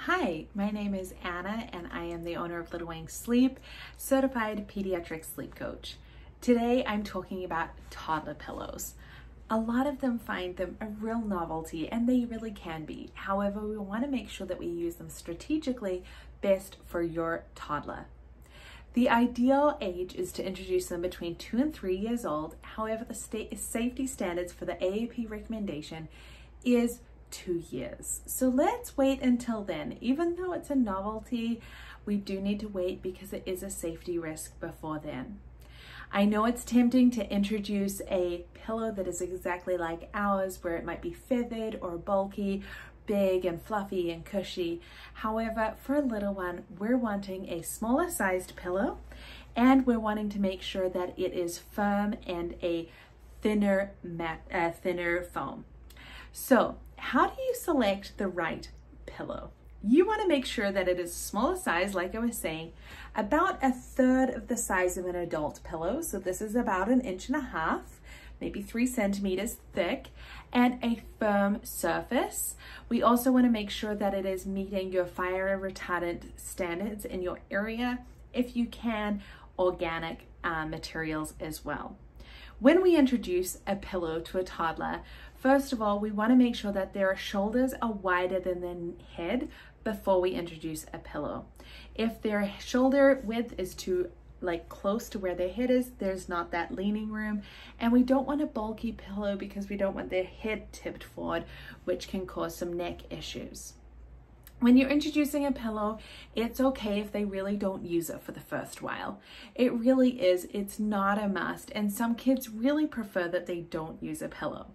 Hi, my name is Anna and I am the owner of Little Wing Sleep, certified pediatric sleep coach. Today I'm talking about toddler pillows. A lot of them find them a real novelty, and they really can be. However, we want to make sure that we use them strategically best for your toddler. The ideal age is to introduce them between 2 and 3 years old. However, the safety standards for the AAP recommendation is 2 years. So let's wait until then. Even though it's a novelty, we do need to wait because it is a safety risk before then. I know it's tempting to introduce a pillow that is exactly like ours, where it might be feathered or bulky, big and fluffy and cushy. However, for a little one, we're wanting a smaller sized pillow, and we're wanting to make sure that it is firm and a thinner foam. So how do you select the right pillow? You want to make sure that it is a smaller size, like I was saying, about 1/3 of the size of an adult pillow. So this is about 1.5 inches, maybe 3 centimeters thick, and a firm surface. We also want to make sure that it is meeting your fire retardant standards in your area. If you can, organic materials as well. When we introduce a pillow to a toddler, first of all, we want to make sure that their shoulders are wider than their head before we introduce a pillow. If their shoulder width is too close to where their head is, there's not that leaning room, and we don't want a bulky pillow because we don't want their head tipped forward, which can cause some neck issues. When you're introducing a pillow, it's okay if they really don't use it for the first while. It really is, it's not a must, and some kids really prefer that they don't use a pillow.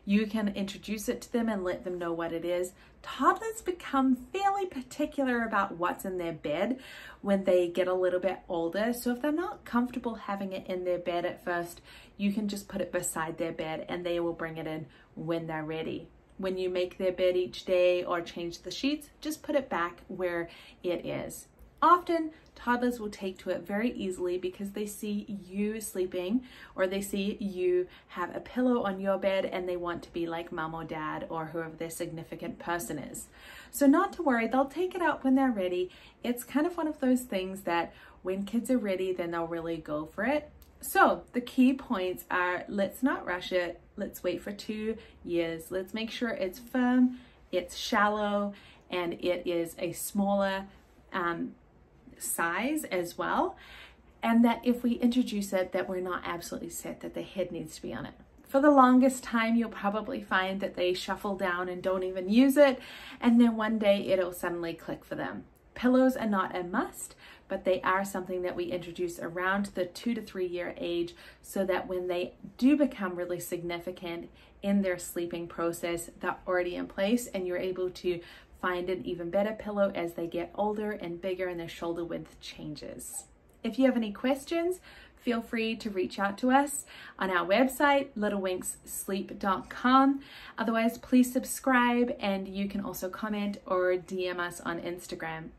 You can introduce it to them and let them know what it is. Toddlers become fairly particular about what's in their bed when they get a little bit older. So if they're not comfortable having it in their bed at first, you can just put it beside their bed and they will bring it in when they're ready. When you make their bed each day or change the sheets, just put it back where it is. Often, toddlers will take to it very easily because they see you sleeping, or they see you have a pillow on your bed and they want to be like mom or dad or whoever their significant person is. So not to worry, they'll take it out when they're ready. It's kind of one of those things that when kids are ready, then they'll really go for it. So the key points are, let's not rush it. Let's wait for 2 years. Let's make sure it's firm, it's shallow, and it is a smaller size as well. And that if we introduce it, that we're not absolutely set that the head needs to be on it. For the longest time, you'll probably find that they shuffle down and don't even use it. And then one day it'll suddenly click for them. Pillows are not a must, but they are something that we introduce around the 2 to 3 year age, so that when they do become really significant in their sleeping process, they're already in place and you're able to find an even better pillow as they get older and bigger and their shoulder width changes. If you have any questions, feel free to reach out to us on our website, littlewinkssleep.com. Otherwise, please subscribe, and you can also comment or DM us on Instagram.